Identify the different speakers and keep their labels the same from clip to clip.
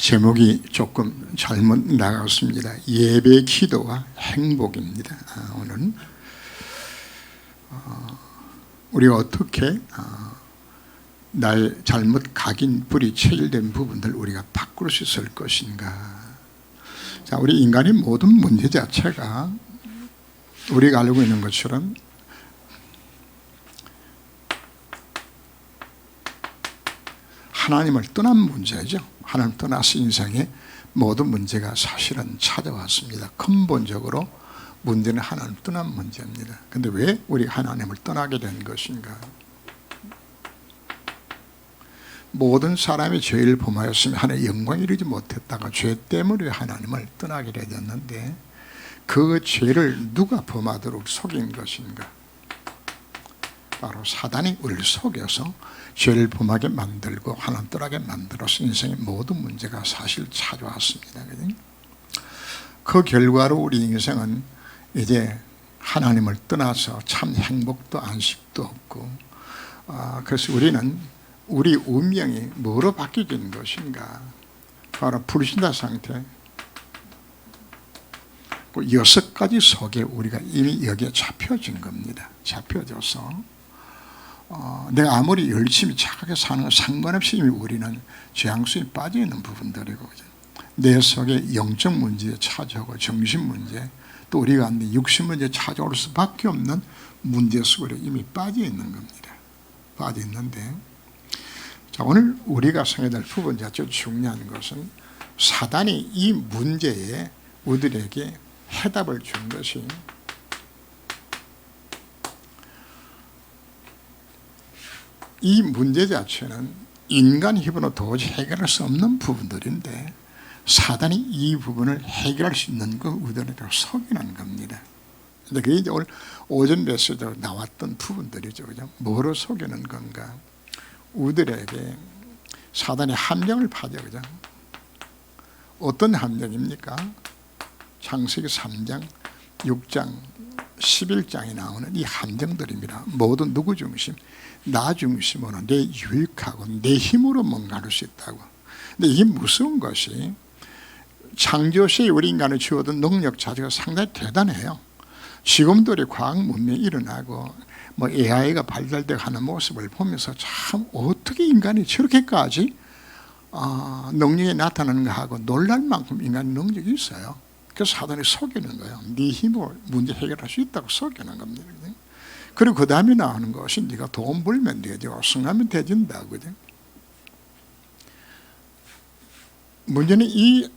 Speaker 1: 제목이 조금 잘못 나갔습니다. 예배 기도와 행복입니다. 오늘 우리가 어떻게 나의 잘못 각인 뿌리 체질된 부분들 우리가 바꿀 수 있을 것인가. 자, 우리 인간의 모든 문제 자체가 우리가 알고 있는 것처럼 하나님을 떠난 문제죠. 하나님 떠나서 인생의 모든 문제가 사실은 찾아왔습니다. 근본적으로 문제는 하나님 떠난 문제입니다. 그런데 왜 우리 하나님을 떠나게 된 것인가? 모든 사람이 죄를 범하였으면 하나님의 영광에 이르지 못했다가 죄 때문에 하나님을 떠나게 되었는데 그 죄를 누가 범하도록 속인 것인가? 바로 사단이 우리를 속여서 죄를 범하게 만들고 하나님 떠나게 만들어서 인생의 모든 문제가 사실 찾아왔습니다. 그 결과로 우리 인생은 이제 하나님을 떠나서 참 행복도 안식도 없고, 그래서 우리는 우리 운명이 뭐로 바뀌어진 것인가? 바로 불신자 상태. 그 6가지 속에 우리가 이미 여기에 잡혀진 겁니다. 잡혀져서 내가 아무리 열심히 착하게 사는 것 상관없이 이미 우리는 죄악순에 빠져 있는 부분들이고, 내 속에 영적 문제에 찾아오고 정신 문제, 또 우리가 안에 육신 문제에 찾아올 수밖에 없는 문제 속에 이미 빠져 있는 겁니다. 빠져 있는데, 자, 오늘 우리가 생각해야 될 부분 자체 중요한 것은 사단이 이 문제에 우리들에게 해답을 준 것이 이 문제 자체는 인간 힘으로 도저히 해결할 수 없는 부분들인데 사단이 이 부분을 해결할 수 있는 거 우리들에게 속이는 겁니다. 근데 그게 이제 오늘 오전 메시지로 나왔던 부분들이죠. 그죠? 뭐로 속이는 건가? 우리들에게 사단의 함정을 파죠. 그죠? 어떤 함정입니까? 창세기 3장, 6장, 11장에 나오는 이 함정들입니다. 모든 누구 중심? 나 중심으로 내 유익하고 내 힘으로 뭔가 할 수 있다고. 근데 이게 무서운 것이 창조 시에 우리 인간을 주어둔 능력 자체가 상당히 대단해요. 지금도 우리 과학 문명이 일어나고 뭐 AI가 발달되고 하는 모습을 보면서 참 어떻게 인간이 저렇게까지 능력이 나타나는가 하고 놀랄 만큼 인간 능력이 있어요. 그래서 사단이 속이는 거예요. 네 힘으로 문제 해결할 수 있다고 속이는 겁니다. 그리고 그 다음에 나오는 것이 네가 돈 벌면 되죠. 성하면 되진다. 그죠? 문제는 이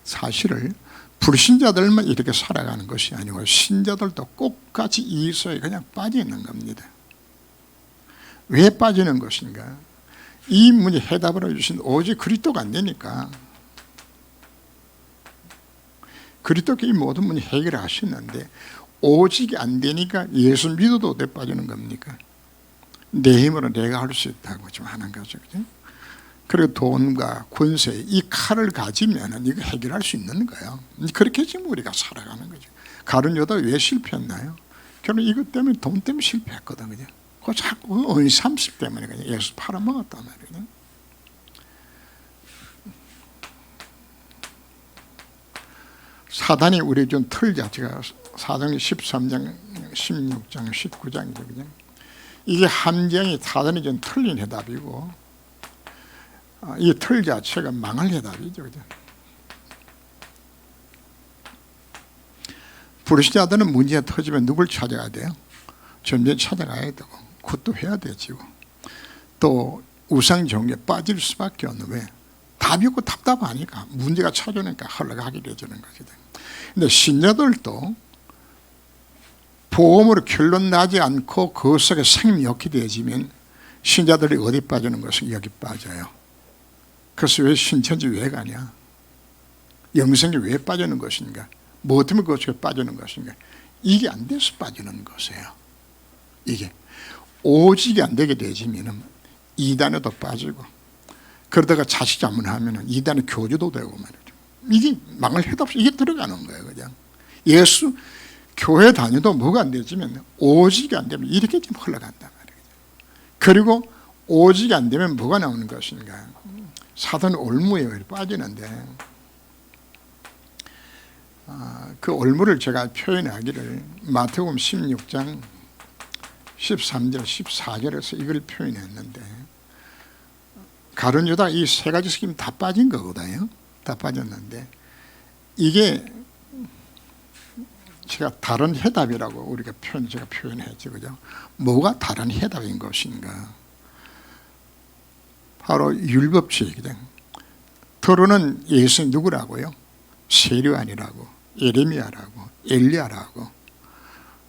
Speaker 1: 사실을 불신자들만 이렇게 살아가는 것이 아니고 신자들도 똑같이 이 속에 그냥 빠져 있는 겁니다. 왜 빠지는 것인가? 이 문제 해답을 해주신 오직 그리스도가 안 되니까. 그리스도께 이 모든 문제 해결하시는데 오직이 안 되니까 예수 믿어도 어디 빠지는 겁니까? 내 힘으로 내가 할 수 있다고 좀 하는 거죠. 그죠? 그리고 돈과 권세, 이 칼을 가지면 이거 해결할 수 있는 거예요. 그렇게 지금 우리가 살아가는 거죠. 가룟 유다 왜 실패했나요? 결국 이것 때문에 돈 때문에 실패했거든. 그죠? 그 자꾸 은삼십 때문에 그냥 예수 팔아먹었단 말이에요. 사단이 우리 준 틀 자체가 사도행 13장, 16장, 19장이죠. 그죠? 이게 함정이 사단이 준 틀린 해답이고 이 틀 자체가 망할 해답이죠. 그죠? 불신자들은 문제가 터지면 누굴 찾아야 돼요? 점점 찾아가야 되고 굿도 해야 되지고 또 우상 종교에 빠질 수밖에 없는 왜? 답이 없고 답답하니까 문제가 찾아오니까 흘러가게 되는 거죠. 근데 신자들도 보험으로 결론 나지 않고 그 속에 생명이 없게 되어지면 신자들이 어디 빠지는 것은 여기 빠져요. 그래서 왜 신천지 왜 가냐? 영생이 왜 빠지는 것인가? 뭐 때문에 그것에 빠지는 것인가? 이게 안 돼서 빠지는 것이에요. 이게 오직이 안 되게 되어지면 이단에도 빠지고 그러다가 자식 자문하면 이단의 교주도 되고 말이죠. 이게 망할 해도 없이 이게 들어가는 거예요. 그냥 예수 교회 다녀도 뭐가 안 되지면 오직이 안 되면 이렇게 좀 흘러간단 말이에요. 그리고 오직이 안 되면 뭐가 나오는 것인가? 사단 올무에 빠지는데 그 올무를 제가 표현하기를 마태복음 16장 13절 14절에서 이걸 표현했는데, 가룟 유다 이 세 가지 스kim 다 빠진 거거든요. 다 빠졌는데 이게 제가 다른 해답이라고 우리가 제가 표현했죠, 그죠? 뭐가 다른 해답인 것인가? 바로 율법주의거든. 더러는 예수 누구라고요? 세류안이라고, 예레미야라고, 엘리야라고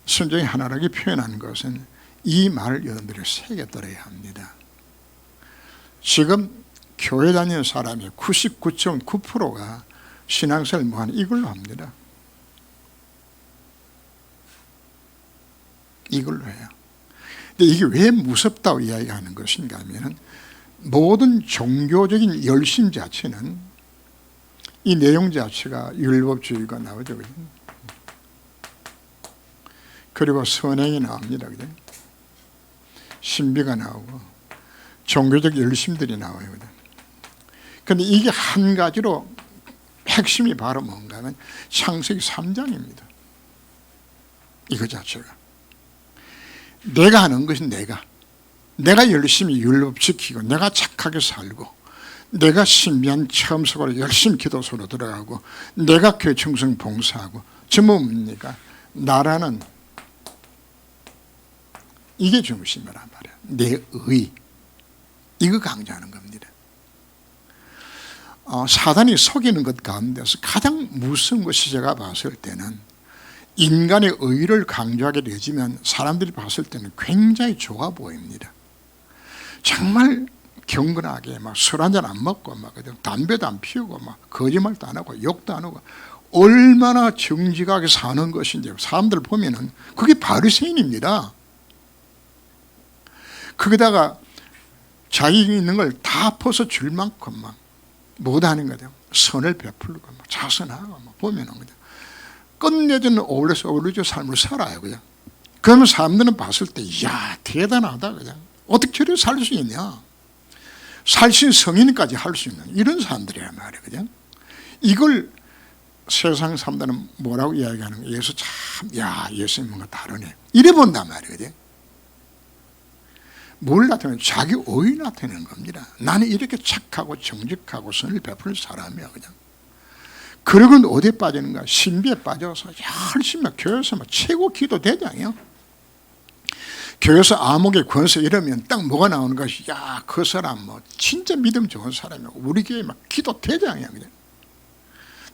Speaker 1: 순종의 하나라고 표현한 것은 이 말을 여러분들이 새겨들어야 합니다. 지금 교회 다니는 사람이 99.9%가 신앙생활 뭐하는 이걸로 합니다. 이걸로 해요. 근데 이게 왜 무섭다고 이야기하는 것인가 하면, 모든 종교적인 열심 자체는 이 내용 자체가 율법주의가 나오죠. 그죠? 그리고 선행이 나옵니다. 그죠? 신비가 나오고 종교적 열심들이 나와요. 그런데 이게 한 가지로 핵심이 바로 뭔가 하면 창세기 3장입니다. 이거 자체가. 내가 하는 것은 내가 열심히 율법 지키고, 내가 착하게 살고, 내가 신비한 체험 속으로 열심히 기도소로 들어가고, 내가 교회 충성 봉사하고, 전부 뭡니까? 나라는 이게 중심이란 말이야. 내 의. 이거 강조하는 겁니다. 사단이 속이는 것 가운데서 가장 무서운 것이 제가 봤을 때는, 인간의 의를 강조하게 되지만 사람들이 봤을 때는 굉장히 좋아 보입니다. 정말 경건하게 막 술 한잔 안 먹고 막 담배도 안 피우고 막 거짓말도 안 하고 욕도 안 하고 얼마나 정직하게 사는 것인지 사람들 보면은 그게 바리새인입니다. 거기다가 자기 있는 걸 다 퍼서 줄 만큼 막 못하는 거죠. 선을 베풀고 막 자선하고 막 보면은 그죠. 끝내주는 어울려서 삶을 살아요. 그죠. 그러면 사람들은 봤을 때, 이야, 대단하다. 그죠. 어떻게 저렇게 살 수 있냐. 살신 성인까지 할 수 있는 이런 사람들이란 말이에요. 그죠. 이걸 세상 사람들은 뭐라고 이야기하는 거예요? 예수 참, 야, 예수님 뭔가 다르네. 이래 본단 말이에요. 그죠. 뭘 나타내는? 자기 의의 나타내는 겁니다. 나는 이렇게 착하고 정직하고 선을 베풀 사람이야. 그냥. 그러고는 어디에 빠지는가? 신비에 빠져서 열심히 교회에서 최고 기도 대장이요. 교회에서 암흑의 권세 이러면 딱 뭐가 나오는 것이, 야, 그 사람 뭐 진짜 믿음 좋은 사람이야. 우리 교회 막 기도 대장이야. 그냥.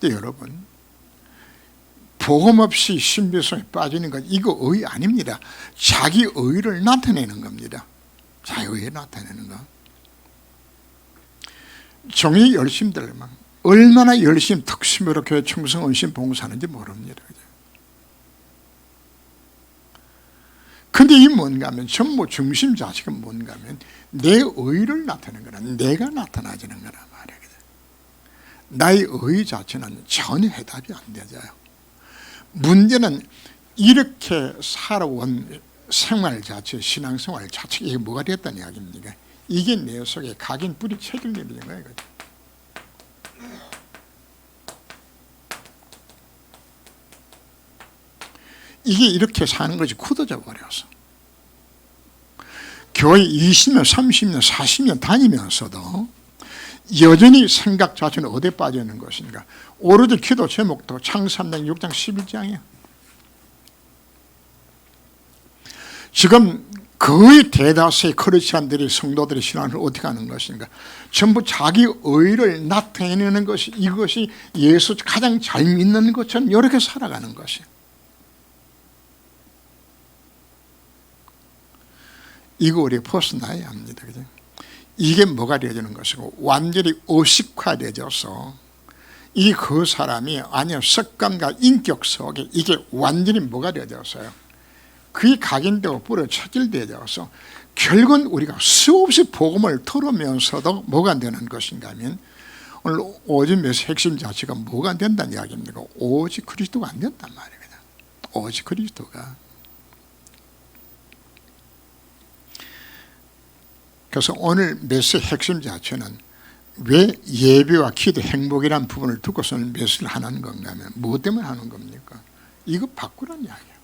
Speaker 1: 근데 여러분, 복음 없이 신비성에 빠지는 건 이거 의 아닙니다. 자기 의를 나타내는 겁니다. 자기 의를 나타내는 거. 종이 열심들 막 얼마나 열심히 특심으로 교회 충성 헌신 봉사하는지 모릅니다. 근데 이 뭔가 하면 전부 중심 자체가 뭔가 하면 내 의를 나타내는 거라, 내가 나타나지는 거란 말이에요. 나의 의 자체는 전혀 해답이 안 되죠. 문제는 이렇게 살아온 생활 자체, 신앙생활 자체가 이게 뭐가 됐다는 이야기입니까? 이게 내 속에 각인 뿌리 책을 내리는 거예요. 이게 이렇게 사는 것이 굳어져 버려서 교회 20년, 30년, 40년 다니면서도 여전히 생각 자체는 어디에 빠져 있는 것인가? 오로지 기도 제목도 창세기 3장 6장 11장이에요. 지금 거의 대다수의 크리스찬들이, 성도들의 신앙을 어떻게 하는 것인가? 전부 자기 의를 나타내는 것이, 이것이 예수 가장 잘 믿는 것처럼 이렇게 살아가는 것이에요. 이거 우리가 벗어나야 합니다. 그죠? 이게 뭐가 되어지는 것이고, 완전히 의식화되어서 이 그 사람이 아니요 습관과 인격 속에 이게 완전히 뭐가 되어져서요, 그게 각인되고 뿌려 차질되어서 결국은 우리가 수없이 복음을 들으면서도 뭐가 안 되는 것인가 하면, 오늘 오직 메시지 핵심 자체가 뭐가 안 된다는 이야기입니까? 오직 그리스도가 안 된단 말입니다. 오직 그리스도가. 그래서 오늘 메시지 핵심 자체는 왜 예배와 기도, 행복이라는 부분을 두고서는 滅을 하는 건가 하면 무엇 때문에 하는 겁니까? 이거 바꾸란 이야기야.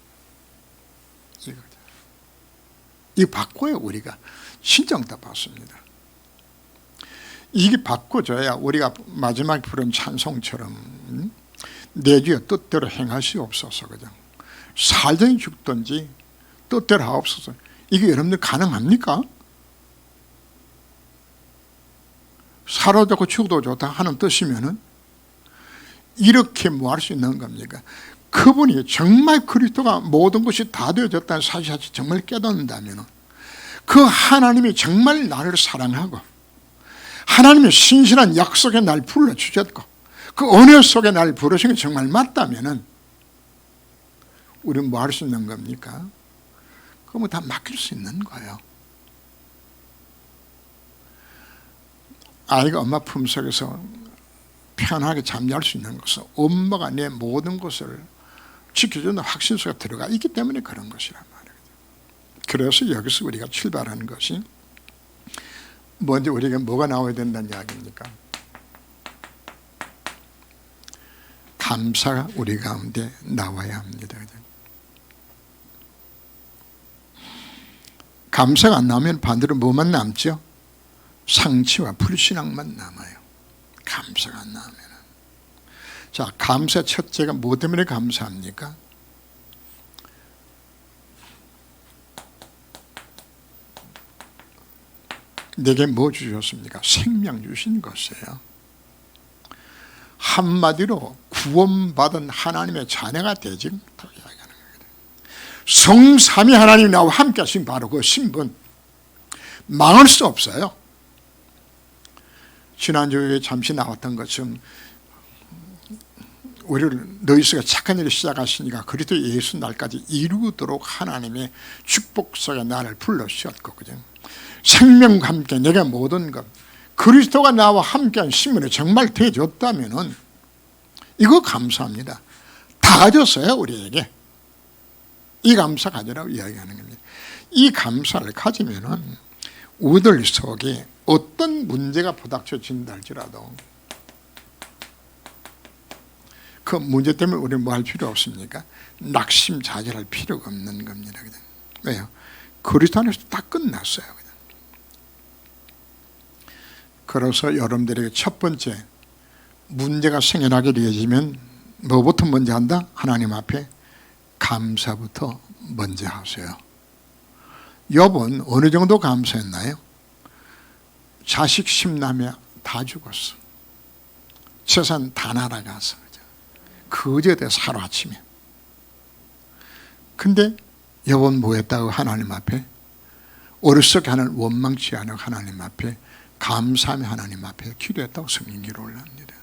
Speaker 1: 이거 바꿔야 우리가 진짜 응답 받습니다. 이게 바꿔줘야 우리가 마지막에 부른 찬송처럼 내 주의 뜻대로 행하시옵소서, 그죠? 살든지 죽든지 뜻대로 하옵소서. 이게 여러분들 가능합니까? 살아도 좋고 죽어도 좋다 하는 뜻이면은 이렇게 뭐 할 수 있는 겁니까? 그분이 정말 그리스도가 모든 것이 다 되어졌다는 사실을 정말 깨닫는다면 그 하나님이 정말 나를 사랑하고 하나님의 신실한 약속에 날 불러주셨고 그 은혜 속에 날 부르신 게 정말 맞다면 우리는 뭐 할 수 있는 겁니까? 그거 다 맡길 수 있는 거예요. 아이가 엄마 품속에서 편하게 잠잘 수 있는 것은 엄마가 내 모든 것을 지켜주는 확신 속에 들어가 있기 때문에 그런 것이란 말이에요. 그래서 여기서 우리가 출발하는 것이 먼저 우리가 뭐가 나와야 된다는 이야기입니까? 감사가 우리 가운데 나와야 합니다. 감사가 안 나오면 반대로 뭐만 남죠? 상치와 불신앙만 남아요. 감사가 안 나오면. 자, 감사 첫째가 뭐 때문에 감사합니까? 내게 뭐 주셨습니까? 생명 주신 것이에요. 한마디로 구원받은 하나님의 자녀가 되지 못하게 이야기하는 겁니다. 성삼위 하나님이 나와 함께 하신 바로 그 신분, 망할 수 없어요. 지난주에 잠시 나왔던 것처럼 우리를 너희 속에 착한 일을 시작하시니까 그리스도 예수 날까지 이루도록 하나님의 축복 속에 나를 불러주셨고, 그죠? 생명과 함께 내가 모든 것, 그리스도가 나와 함께한 신분이 정말 되어졌다면은 이거 감사합니다. 다 가졌어요, 우리에게. 이 감사 가지라고 이야기하는 겁니다. 이 감사를 가지면은 우리들 속에 어떤 문제가 부닥쳐진다 할지라도 그 문제 때문에 우리는 뭐 할 필요 없습니까? 낙심자절할 필요가 없는 겁니다. 왜요? 그리스도 안에서 다 끝났어요. 그래서 여러분들에게 첫 번째 문제가 생겨나게 되어지면 뭐부터 먼저 한다? 하나님 앞에 감사부터 먼저 하세요. 욥은 어느 정도 감사했나요? 자식 10남매 다 죽었어. 재산 다 날아가서 거제돼 하루아침에. 근데 욥은 뭐 했다고? 하나님 앞에 어리석게 하는 원망치 않은 하나님 앞에 감사하며 하나님 앞에 기도했다고 성경 기록을 합니다.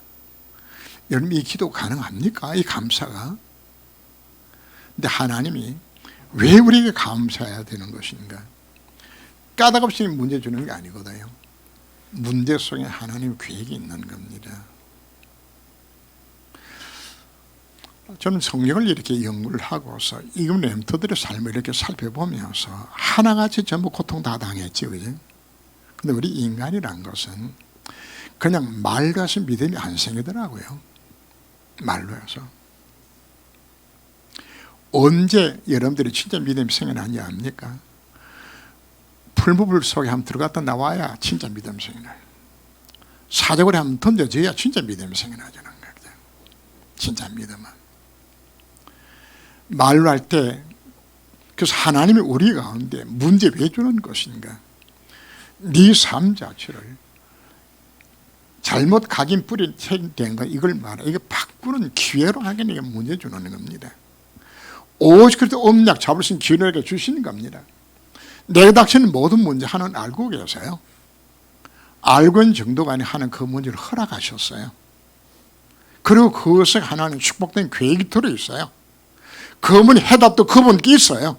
Speaker 1: 여러분, 이 기도 가능합니까? 이 감사가? 근데 하나님이 왜 우리에게 감사해야 되는 것인가? 까닭 없이 문제 주는 게 아니거든요. 문제 속에 하나님의 계획이 있는 겁니다. 저는 성경을 이렇게 연구를 하고서 이금 렘터들의 삶을 이렇게 살펴보면서 하나같이 전부 고통 다 당했지, 그죠? 근데 우리 인간이란 것은 그냥 말로 해서 믿음이 안 생기더라고요. 말로 해서. 언제 여러분들이 진짜 믿음이 생겨나냐 합니까? 풀무불 속에 한번 들어갔다 나와야 진짜 믿음이 생겨나요. 사적으로 한번 던져져야 진짜 믿음이 생겨나잖아요. 진짜 믿음은. 말로 할 때, 그래서 하나님이 우리 가운데 문제 왜 주는 것인가? 네 삶 자체를 잘못 각인 뿌린 된 거, 이걸 말해. 이거 바꾸는 기회로 하긴 이게 문제 주는 겁니다. 오직 그래도 엄약 잡을 수 있는 기회를 주시는 겁니다. 내가 닥치는 모든 문제 하나는 알고 계세요. 알고 있는 정도가 아니라 하는 그 문제를 허락하셨어요. 그리고 그것에 하나는 축복된 계획이 들어있어요. 그분이 해답도 그분께 있어요.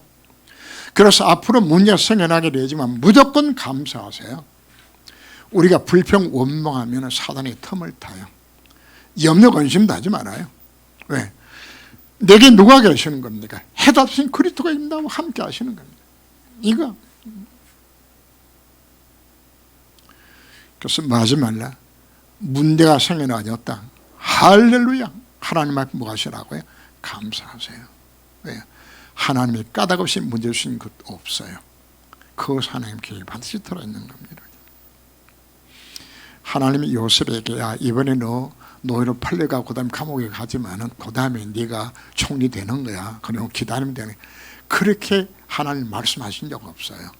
Speaker 1: 그래서 앞으로 문제가 생겨나게 되지만 무조건 감사하세요. 우리가 불평 원망하면 사단이 틈을 타요. 염려 근심도 하지 말아요. 왜? 내게 누가 계시는 겁니까? 해답신 그리스도가 있다고 함께 하시는 겁니다. 이거. 그래서 뭐 하지 말라? 문제가 생겨나졌다. 할렐루야. 하나님 앞에 뭐 하시라고요? 감사하세요. 왜요? 하나님이 까닭없이 문제 주신 것 없어요. 그것은 하나님 계획이 반드시 들어있는 겁니다. 하나님이 요셉에게 야 이번에 너 노예로 팔려가고 그 다음에 감옥에 가지만은 그 다음에 네가 총리 되는 거야. 그리고 기다리면 되는 거야. 그렇게 하나님 말씀하신 적 없어요.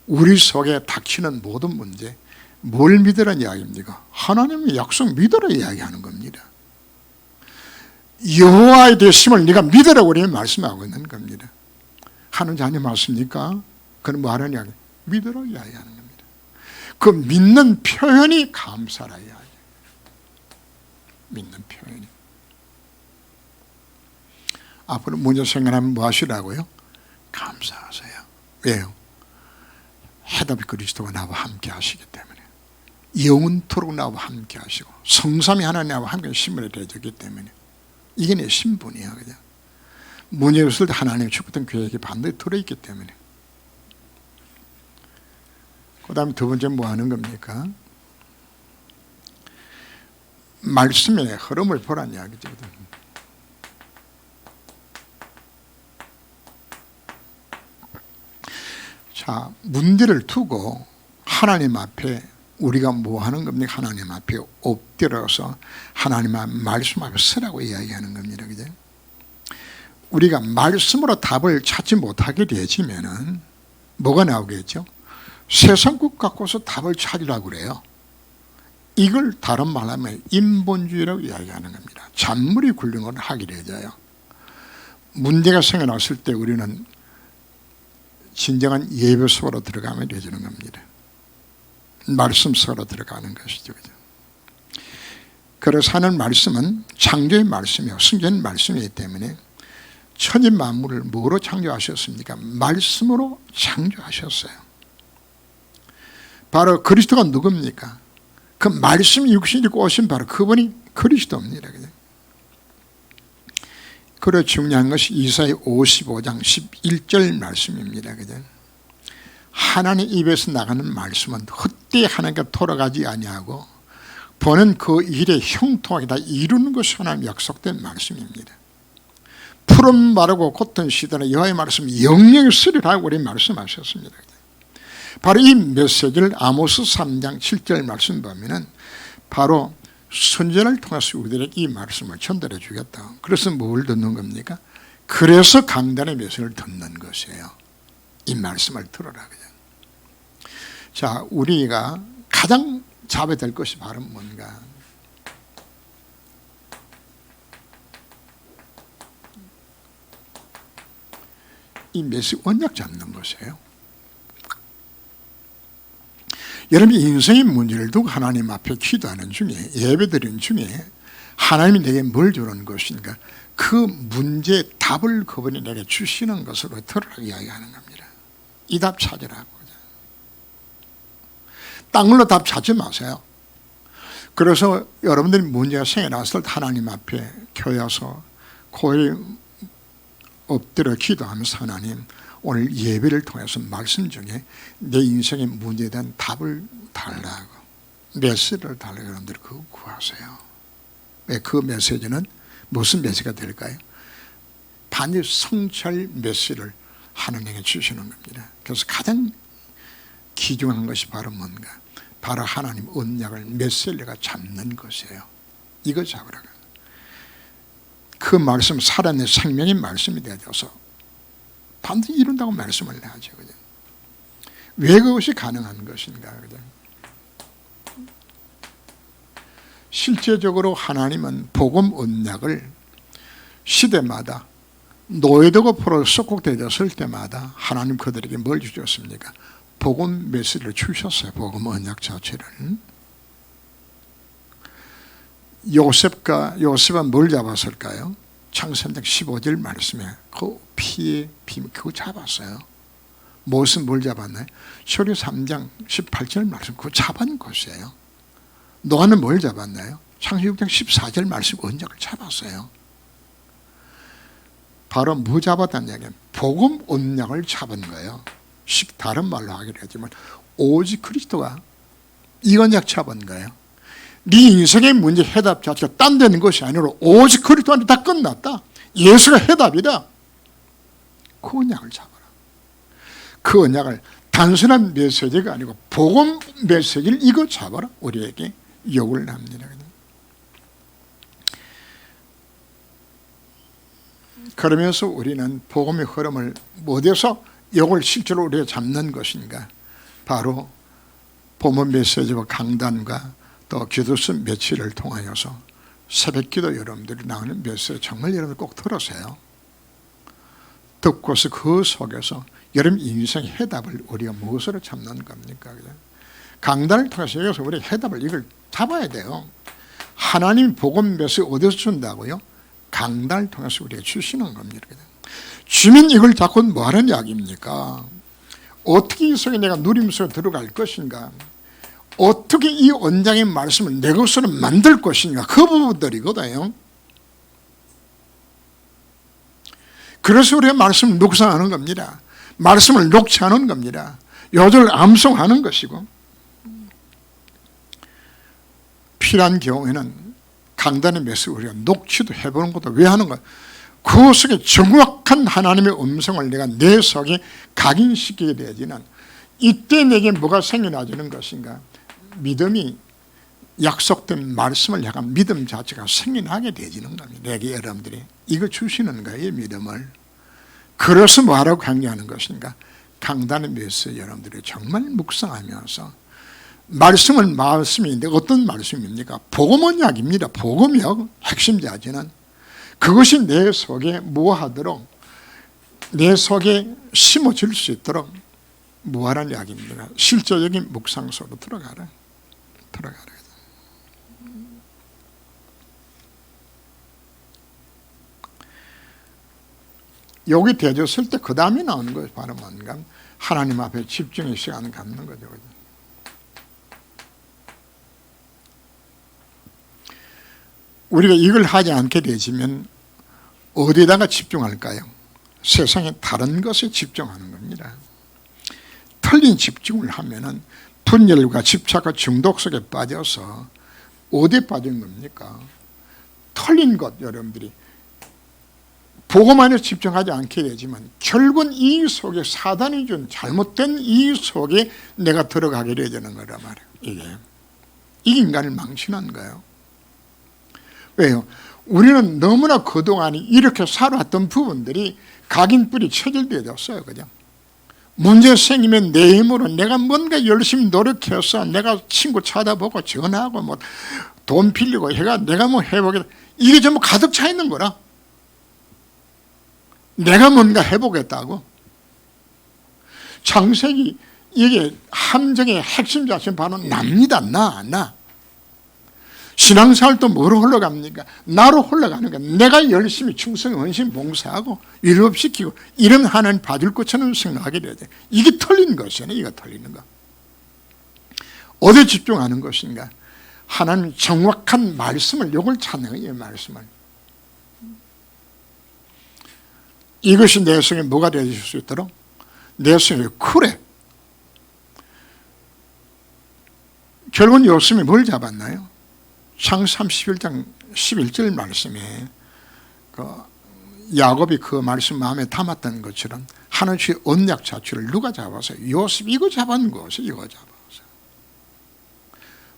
Speaker 1: 우리 속에 닥치는 모든 문제 뭘 믿으라는 이야기입니까? 하나님의 약속 믿으라 이야기하는 겁니다. 여호와의 되심을 네가 믿으라고 우리는 말씀하고 있는 겁니다. 하는 자녀 맞습니까? 그건 뭐 하는 이야기? 믿으라고 이야기하는 겁니다. 그 믿는 표현이 감사라 이야기. 믿는 표현이. 앞으로 문제 생각하면 뭐 하시라고요? 감사하세요. 왜요? 해답이 그리스도가 나와 함께 하시기 때문에, 영원토록 나와 함께 하시고 성삼위 하나님 나와 함께 신분이 되었기 때문에 이게 내 신분이야. 그냥 문제 없을 때 하나님의 축복된 계획이 반드시 들어있기 때문에. 그 다음에 두 번째 뭐 하는 겁니까? 말씀의 흐름을 보라는 이야기죠. 자, 문제를 두고 하나님 앞에 우리가 뭐 하는 겁니까? 하나님 앞에 엎드려서 하나님 말씀 앞에 서라고 이야기하는 겁니다. 그죠? 우리가 말씀으로 답을 찾지 못하게 되지면은 뭐가 나오겠죠? 세상 것 갖고서 답을 찾으라고 그래요. 이걸 다른 말로 하면 인본주의라고 이야기하는 겁니다. 잔머리 굴린 걸 하게 되어요. 문제가 생겨났을 때 우리는 진정한 예배 속으로 들어가면 되는 겁니다. 말씀 속으로 들어가는 것이죠. 그래서 하는 말씀은 창조의 말씀이요, 성경 말씀이기 때문에 천지 만물을 뭐로 창조하셨습니까? 말씀으로 창조하셨어요. 바로 그리스도가 누굽니까? 그 말씀이 육신이 입고 오신 바로 그분이 그리스도입니다. 그래 중요한 것이 이사야 55장 11절 말씀입니다. 하나님 입에서 나가는 말씀은 헛되이 하나님께 돌아가지 아니하고 보는 그 일에 형통하게 다 이루는 것이 하나님 약속된 말씀입니다. 푸른 마르고 곧던 시대는 여호와의 말씀이 영영이 쓰리라고 우리 말씀하셨습니다. 바로 이 메시지를 아모스 3장 7절 말씀 보면은 바로 선전을 통해서 우리들에게 이 말씀을 전달해 주겠다. 그래서 뭘 듣는 겁니까? 그래서 강단의 메시지를 듣는 것이에요. 이 말씀을 들어라. 자, 우리가 가장 잡아야 될 것이 바로 뭔가? 이 메시지 언약 잡는 것이에요. 여러분 인생의 문제를 두고 하나님 앞에 기도하는 중에, 예배드리는 중에 하나님이 내게 뭘 주는 것인가? 그 문제의 답을 그분이 내게 주시는 것으로 들으라고 이야기하는 겁니다. 이 답 찾으라고. 딴 걸로 답 찾지 마세요. 그래서 여러분들이 문제가 생겨났을 때 하나님 앞에 켜여서 고개 엎드려 기도하면서 하나님 오늘 예배를 통해서 말씀 중에 내 인생의 문제에 대한 답을 달라고, 메시지를 달라고 여러분들이 그거 구하세요. 왜? 그 메시지는 무슨 메시지가 될까요? 반드시 성찰 메시지를 하나님에게 주시는 겁니다. 그래서 가장 귀중한 것이 바로 뭔가? 바로 하나님 언약을 메시지가 잡는 것이에요. 이거 잡으라고. 그 말씀 살아내 생명의 말씀이 되어서 반드시 이룬다고 말씀을 하죠. 왜 그것이 가능한 것인가? 실제적으로 하나님은 복음 언약을 시대마다 노예되고 포로로 속국되었을 때마다 하나님 그들에게 뭘 주셨습니까? 복음 메시지를 주셨어요. 복음 언약 자체를. 요셉은 뭘 잡았을까요? 창세기 15절 말씀에 그 피의 비 그거 잡았어요. 모세는 뭘 잡았나요? 출애굽 3장 18절 말씀 그거 잡은 것이에요. 노아는 뭘 잡았나요? 창세기 6장 14절 말씀 언약을 잡았어요. 바로 뭐 잡았다는 얘기는 복음 언약을 잡은 거예요. 다른 말로 하기로 했지만 오직 그리스도가 이 언약 잡은 거예요. 네 인생의 문제 해답 자체가 딴 데는 것이 아니라 오직 그리스도 안에 다 끝났다. 예수가 해답이다. 그 언약을 잡아라. 그 언약을 단순한 메시지가 아니고 복음 메시지를 이거 잡아라. 우리에게 요구를 합니다. 그러면서 우리는 복음의 흐름을 어디서 이걸 실제로 우리가 잡는 것인가? 바로 복음 메시지와 강단과 또 기도수 며칠을 통하여서 새벽기도 여러분들이 나오는 메시지 정말 여러분 꼭 들으세요. 듣고서 그 속에서 여러분 인생의 해답을 우리가 무엇으로 잡는 겁니까? 강단을 통해서 여기서 우리 해답을 이걸 잡아야 돼요. 하나님 복음 메시지 어디서 준다고요? 강단을 통해서 우리가 주시는 겁니다. 주면 이걸 잡고 뭐하는 이야기입니까? 어떻게 이 속에 내가 누림 속에 들어갈 것인가? 어떻게 이 언장의 말씀을 내 것으로 만들 것인가? 그 부분들이거든요. 그래서 우리가 말씀을 묵상하는 겁니다. 말씀을 녹취하는 겁니다. 요절 암송하는 것이고, 필요한 경우에는 강단의 메시지 우리가 녹취도 해보는 것도 왜 하는 거야? 그 속에 정확한 하나님의 음성을 내가 내 속에 각인시키게 되지는 이때 내게 뭐가 생겨나지는 것인가? 믿음이 약속된 말씀을 향한 믿음 자체가 생겨나게 되지는 겁니다. 내게 여러분들이 이거 주시는 거예요, 믿음을. 그래서 뭐하라고 강요하는 것인가? 강단의 메시지 여러분들이 정말 묵상하면서 말씀은 말씀인데 어떤 말씀입니까? 복음 언약입니다. 복음이요. 핵심 자체는 그것이 내 속에 무하도록 내 속에 심어질 수 있도록 무하라는 이야기입니다. 실제적인 묵상 속으로 들어가라. 여기 되어졌을 때 그 다음에 나오는 거예요. 바로 뭔가 하나님 앞에 집중의 시간을 갖는 거죠. 우리가 이걸 하지 않게 되시면 어디다가 집중할까요? 세상의 다른 것에 집중하는 겁니다. 틀린 집중을 하면은 분열과 집착과 중독 속에 빠져서 어디에 빠진 겁니까? 틀린 것 여러분들이 복음 안에 집중하지 않게 되지만 결국은 이 속에 사단이 준 잘못된 이 속에 내가 들어가게 되는 거란 말이에요. 이게 인간을 망신한 거예요. 왜요? 우리는 너무나 그동안 이렇게 살아왔던 부분들이 각인뿔이 체질되어졌어요. 그냥 문제 생기면 내 힘으로 내가 뭔가 열심히 노력해서 내가 친구 찾아보고 전화하고 뭐 돈 빌리고 해가 내가 뭐 해보겠다. 이게 전부 가득 차 있는 거라. 내가 뭔가 해보겠다고. 창세기 이게 함정의 핵심 자체는 바로 납니다. 나. 신앙생활도 뭐로 흘러갑니까? 나로 흘러가는 거야. 내가 열심히 충성, 헌신, 봉사하고 위로시키고 이런 하나님 봐줄 것처럼 생각하게 돼야 돼. 이게 틀린 것이네. 이거 틀리는 거. 어디에 집중하는 것인가? 하나님 정확한 말씀을 요걸 찾는 거예요. 이 말씀을. 이것이 내 속에 뭐가 되어질 수 있도록 내 속에 그래. 결국은 요즘에 뭘 잡았나요? 창 31장 11절 말씀에 야곱이 그 말씀 마음에 담았던 것처럼 하나님의 언약 자체를 누가 잡았어요? 요셉 이거 잡은 것이 이거 잡았어요.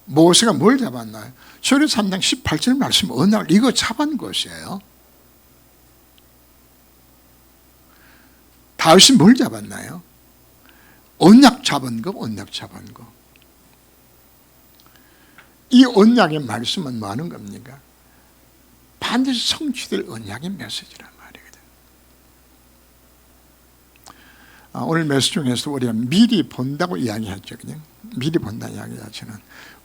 Speaker 1: 모세가 뭘 잡았나요? 출애굽 3장 18절 말씀 언약을 이거 잡은 것이에요. 다윗이 뭘 잡았나요? 언약 잡은 거, 언약 잡은 거. 이 언약의 말씀은 뭐 하는 겁니까? 반드시 성취될 언약의 메시지란 말이거든. 오늘 메시지 중에서 우리가 미리 본다고 이야기했죠. 그냥 미리 본다는 이야기 자체는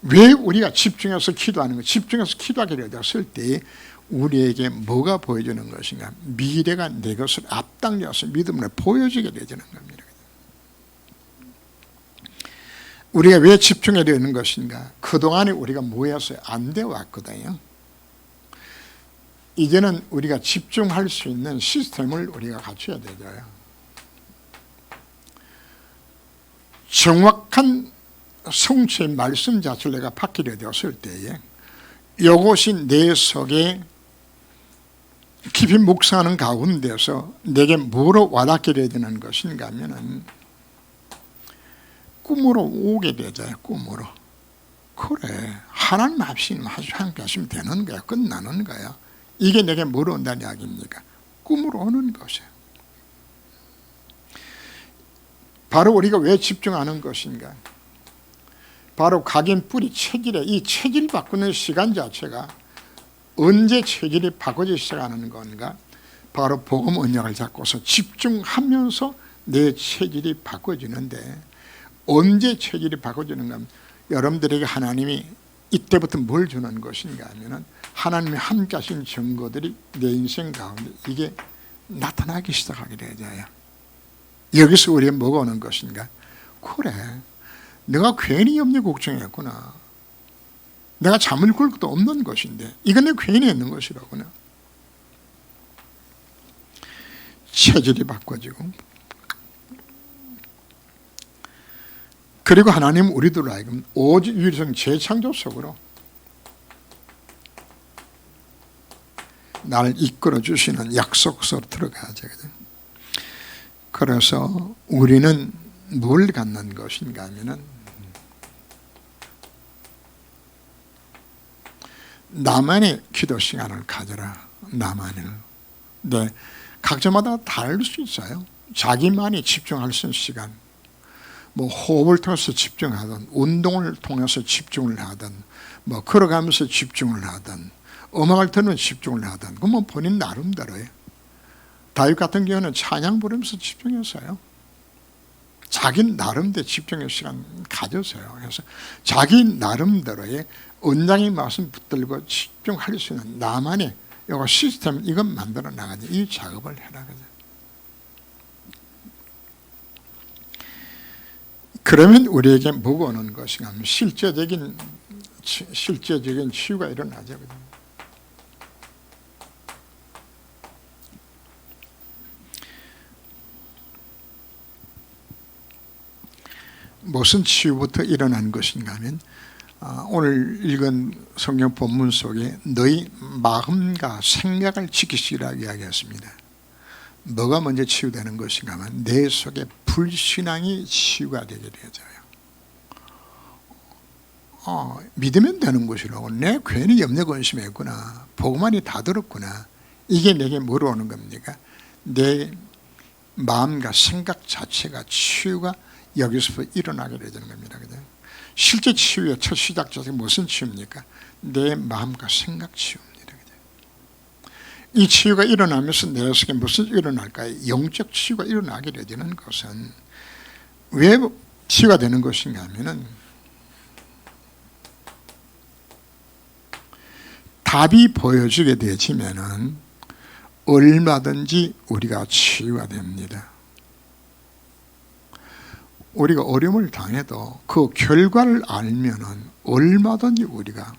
Speaker 1: 왜 우리가 집중해서 기도하는 거, 집중해서 기도하게 되었을 때 우리에게 뭐가 보여주는 것인가? 미래가 내 것을 앞당겨서 믿음을 보여주게 되는 겁니다. 우리가 왜 집중해야 되는 것인가? 그동안에 우리가 뭐였어요? 안 되어 왔거든요. 이제는 우리가 집중할 수 있는 시스템을 우리가 갖춰야 되죠. 정확한 성취의 말씀 자체를 내가 받게 되었을 때에 이것이 내 속에 깊이 묵상하는 가운데서 내게 뭐로 와닿게 되는 것인가 하면은 꿈으로 오게 되잖아요. 꿈으로. 그래, 하나님 없이 함께 하시면 되는 거야. 끝나는 거야. 이게 내게 뭐로 온다는 이야기입니까? 꿈으로 오는 것이에요. 바로 우리가 왜 집중하는 것인가? 바로 각인 뿌리 체질에, 이 체질 바꾸는 시간 자체가 언제 체질이 바꿔지기 시작하는 건가? 바로 복음 언약을 잡고서 집중하면서 내 체질이 바꿔지는데, 언제 체질이 바꿔지는가 하면 여러분들에게 하나님이 이때부터 뭘 주는 것인가 하면 하나님이 함께 하신 증거들이 내 인생 가운데 이게 나타나기 시작하게 되잖아요. 여기서 우리가 뭐가 오는 것인가? 그래, 내가 괜히 염려 걱정했구나. 내가 잠을 꿀 것도 없는 것인데 이건 내가 괜히 했는 것이라구나. 체질이 바꿔지고, 그리고 하나님 우리들 하여금 오직 유일성 재창조 속으로 나를 이끌어 주시는 약속 속으로 들어가야 되거든. 그래서 우리는 뭘 갖는 것인가 하면은 나만의 기도 시간을 가져라. 나만을. 네, 각자마다 다를 수 있어요. 자기만이 집중할 수 있는 시간, 뭐 호흡을 통해서 집중하든 운동을 통해서 집중을 하든 뭐 걸어가면서 집중을 하든 음악을 들으면서 집중을 하든 그건 뭐 본인 나름대로예요. 다윗 같은 경우는 찬양 부르면서 집중했어요. 자기 나름대로 집중의 시간 가졌어요. 그래서 자기 나름대로의 언장의 말씀 붙들고 집중할 수 있는 나만의 이거 시스템 이건 만들어 나가야 돼. 이 작업을 해라. 그러면 우리에게 뭐가 오는 것인가 하면 실제적인 치유가 일어나죠. 무슨 치유부터 일어난 것인가 하면 오늘 읽은 성경 본문 속에 너희 마음과 생각을 지키시라고 이야기했습니다. 뭐가 먼저 치유되는 것인가 하면 내 속에 불신앙이 치유가 되게 되어져요. 믿으면 되는 것이라고. 내 괜히 염려 근심했구나. 복음만이 다 들었구나. 이게 내게 뭐로 오는 겁니까? 내 마음과 생각 자체가 치유가 여기서 일어나게 되는 겁니다. 실제 치유의 첫 시작 자체가 무슨 치유입니까? 내 마음과 생각 치유입니다. 이 치유가 일어나면서 내 속에 무슨 일어날까요? 영적 치유가 일어나게 되는 것은 왜 치유가 되는 것인가 하면은 답이 보여지게 되지면은 얼마든지 우리가 치유가 됩니다. 우리가 어려움을 당해도 그 결과를 알면은 얼마든지 우리가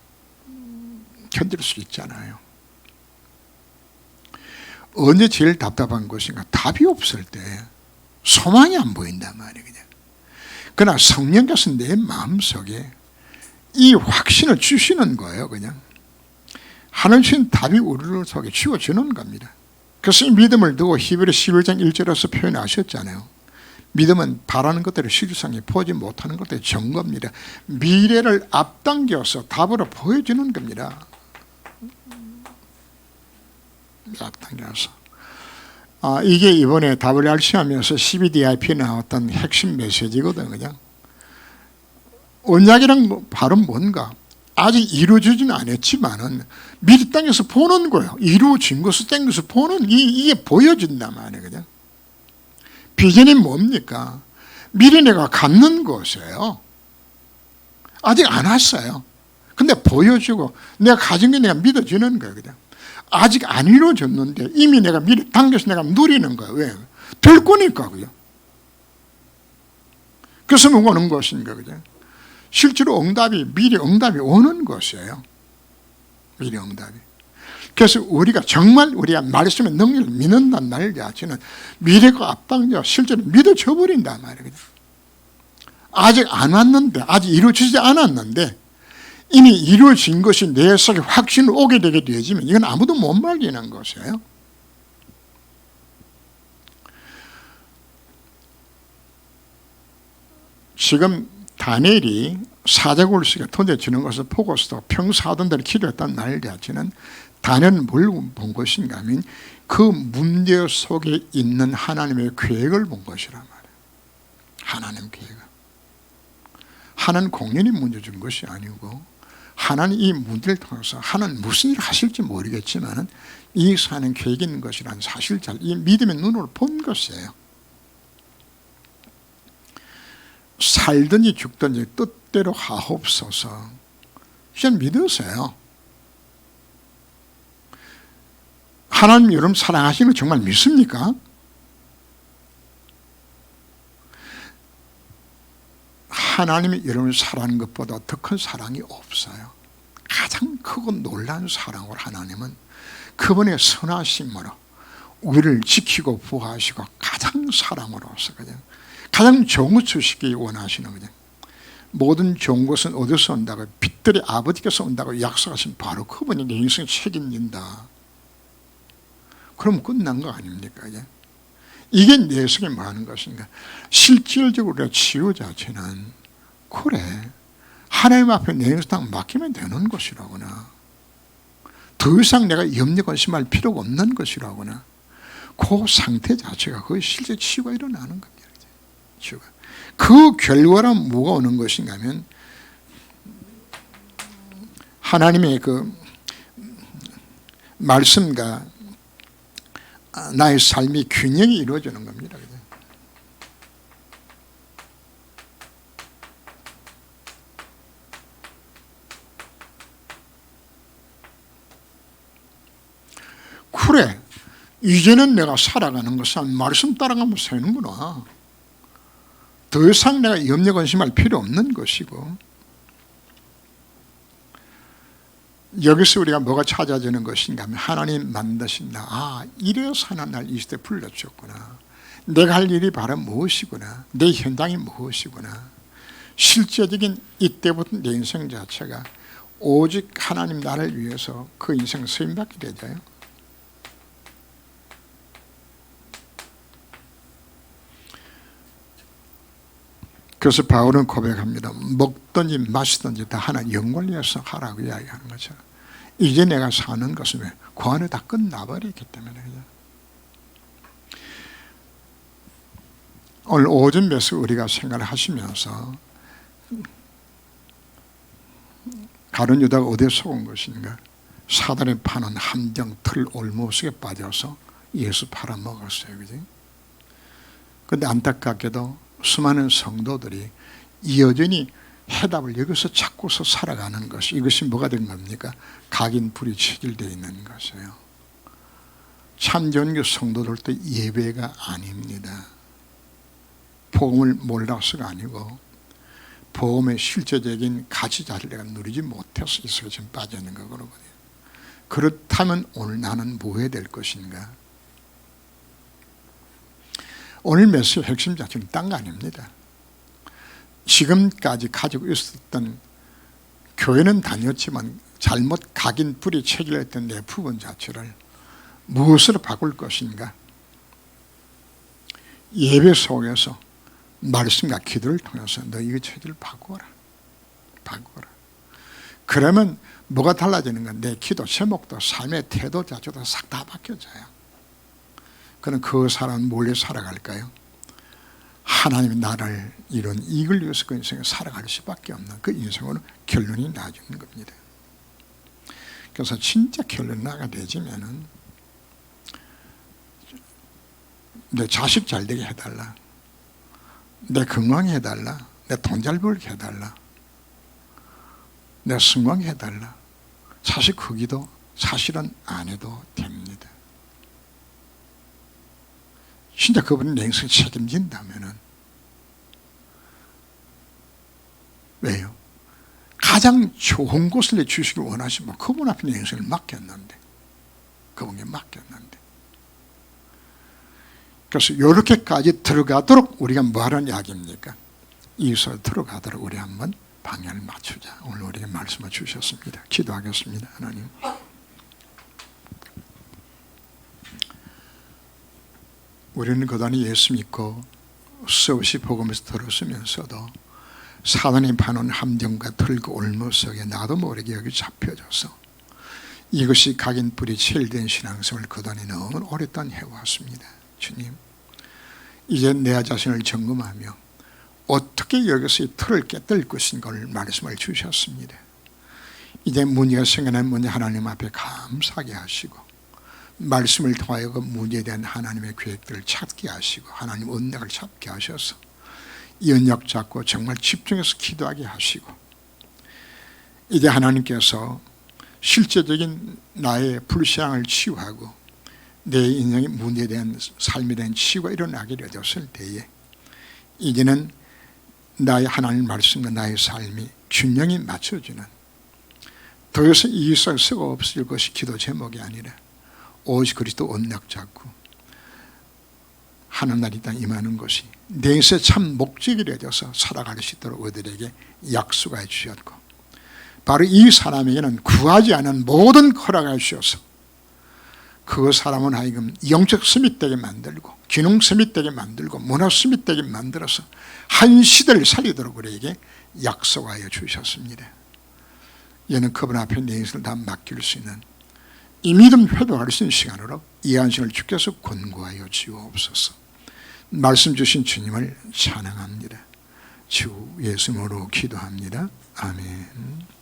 Speaker 1: 견딜 수 있잖아요. 언제 제일 답답한 것인가? 답이 없을 때 소망이 안 보인단 말이에요. 그러나 성령께서 내 마음속에 이 확신을 주시는 거예요. 그냥 하나님 주신 답이 우리 속에 주어지는 겁니다. 그래서 이 믿음을 두고 히브리 11장 1절에서 표현하셨잖아요. 믿음은 바라는 것들을 실상에 보지 못하는 것들의 증거입니다. 미래를 앞당겨서 답으로 보여주는 겁니다. 앞당겨서. 이게 이번에 WRC 하면서 CBDIP 나왔던 핵심 메시지거든. 그냥 언약이란 바로 뭔가 아직 이루어지지는 않았지만은 미리 땅에서 보는 거예요. 이루어진 것을 땅에서 보는 이게 보여진단 말이에요. 그냥 비전이 뭡니까? 미리 내가 갖는 것이에요. 아직 안 왔어요. 근데 보여주고 내가 가진 게 내가 믿어지는 거예요. 그냥 아직 안 이루어졌는데 이미 내가 미리 당겨서 내가 누리는 거예요. 왜? 될 거니까. 그죠? 그래서 뭐가 오는 것인가. 그죠? 실제로 미리 응답이 오는 것이에요. 미리 응답이. 그래서 우리가 정말 우리가 말씀의 능력을 믿는다는 말 자체는 미래가 앞당겨 실제로 믿어져 버린단 말이에요. 아직 안 왔는데, 아직 이루어지지 않았는데 이미 이루어진 것이 내 속에 확신 오게 되게 되어지면 이건 아무도 못 말리는 것이에요. 지금 다니엘이 사자굴식에 던져지는 것을 보고서도 평소하던 대로 기도했다는 말 자체는 다니엘은 뭘 본 것인가 하면 그 문제 속에 있는 하나님의 계획을 본 것이란 말이에요. 하나님 계획. 하나님 공연히 문제 준 것이 아니고 하나님 이 문제를 통해서 하나님 무슨 일을 하실지 모르겠지만 이 사는 계획이 있는 것이라는 사실을 잘 이 믿음의 눈으로 본 것이에요. 살든지 죽든지 뜻대로 하옵소서. 그냥 믿으세요. 하나님 여러분 사랑하시는 거 정말 믿습니까? 하나님이 여러분을 사랑하는 것보다 더 큰 사랑이 없어요. 가장 크고 놀라운 사랑으로 하나님은 그분의 선하심으로 우리를 지키고 보호하시고 가장 사랑으로서 그냥 가장 좋은 것을 주시기 원하시는 거죠. 모든 좋은 것은 어디서 온다고? 빛들이 아버지께서 온다고 약속하신 바로 그분이 내 인생을 책임진다. 그럼 끝난 거 아닙니까? 이게 내 속에 뭐 하는 것인가? 실질적으로 치유 자체는 그래 하나님 앞에 내 인생 딱 맡기면 되는 것이라거나 더 이상 내가 염려 근심할 필요가 없는 것이라거나 그 상태 자체가 거의 실제 치유가 일어나는 겁니다. 치유가. 그 결과로 뭐가 오는 것인가 하면 하나님의 그 말씀과 나의 삶이 균형이 이루어지는 겁니다. 그래 이제는 내가 살아가는 것은 말씀 따라가면서 사는구나. 더 이상 내가 염려 근심할 필요 없는 것이고 여기서 우리가 뭐가 찾아지는 것인가 하면 하나님 만드신 나 이래서 하나님 날 이 시대에 불러주셨구나. 내가 할 일이 바로 무엇이구나. 내 현장이 무엇이구나. 실제적인 이때부터 내 인생 자체가 오직 하나님 나를 위해서 그 인생 쓰임받게 되죠. 그래서 바울은 고백합니다. 먹든지 마시든지 다 하나님 영광을 위해서 하라고 이야기하는 거죠. 이제 내가 사는 것은 그 안에 다 끝나버리기 때문에. 오늘 오전 메시지 우리가 생각을 하시면서 가룟 유다가 어디에 속은 것인가? 사단의 파는 함정 틀 올무 속에 빠져서 예수 팔아먹었어요. 그런데 안타깝게도 수많은 성도들이 여전히 해답을 여기서 찾고서 살아가는 것이 이것이 뭐가 된 겁니까? 각인불이 체질되어 있는 것이에요. 참전교 성도들도 예배가 아닙니다. 복음을 몰라서가 아니고 복음의 실제적인 가치 자체를 내가 누리지 못해서 있어서 지금 빠져있는 거거든요. 그렇다면 오늘 나는 뭐 해야 될 것인가? 오늘 메시지 핵심 자체는 딴 거 아닙니다. 지금까지 가지고 있었던 교회는 다녔지만 잘못 각인 불이 체질했던 내 부분 자체를 무엇으로 바꿀 것인가? 예배 속에서 말씀과 기도를 통해서 너 이 체질을 바꾸어라. 그러면 뭐가 달라지는가? 내 기도 제목도 삶의 태도 자체도 싹 다 바뀌어져요. 그럼 그 사람은 몰래 살아갈까요? 하나님이 나를 이룬 이걸 위해서 그 인생을 살아갈 수밖에 없는 그 인생으로 결론이 나주는 겁니다. 그래서 진짜 결론 나가 되지면은 내 자식 잘 되게 해달라, 내 건강히 해달라, 내 돈 잘 벌게 해달라, 내 성공하게 해달라. 사실 그 기도 사실은 안 해도 됩니다. 진짜 그분이 내 인생을 책임진다면은 왜요? 가장 좋은 곳을 주시기 원하시면 그분 앞에 내 인생을 맡겼는데 그분께 맡겼는데 그래서 이렇게까지 들어가도록 우리가 뭐 하는 이야기입니까? 이웃을 들어가도록 우리 한번 방향을 맞추자. 오늘 우리에게 말씀을 주셨습니다. 기도하겠습니다. 하나님, 우리는 그동안 예수 믿고 수없이 복음에서 들었으면서도 사단이 파는 함정과 틀과 올무 속에 나도 모르게 여기 잡혀져서 이것이 각인 뿌리 체일된 신앙생활을 그동안 너무 오랫동안 해왔습니다. 주님, 이제 내 자신을 점검하며 어떻게 여기서 이 틀을 깨뜨릴 것인가를 말씀을 주셨습니다. 이제 문제가 생겨난 문제 하나님 앞에 감사하게 하시고 말씀을 통하여 그 문제에 대한 하나님의 계획들을 찾게 하시고 하나님 언약을 잡게 하셔서 이 언약 잡고 정말 집중해서 기도하게 하시고 이제 하나님께서 실제적인 나의 불신앙을 치유하고 내 인생의 문제에 대한 삶에 대한 치유가 일어나게 되었을 때에 이제는 나의 하나님 말씀과 나의 삶이 균형이 맞춰지는 더 이상 이웃을 쓰고 없을 것이 기도 제목이 아니라 오직 그리스도 언약 잡고 하는 날이 딱 임하는 것이 내 인생의 참 목적이 되어서 살아갈 수 있도록 우리들에게 약속해 주셨고 바로 이 사람에게는 구하지 않은 모든 허락을 주셔서 그 사람은 하여금 영적 스밋되게 만들고 기능 스밋되게 만들고 문화 스밋되게 만들어서 한 시대를 살리도록 우리에게 약속하여 주셨습니다. 얘는 그분 앞에 내 인생을 다 맡길 수 있는 이 믿음 회복할 수 있는 시간으로 이 안식을 주께서 권고하여 주옵소서. 말씀 주신 주님을 찬양합니다. 주 예수님으로 기도합니다. 아멘.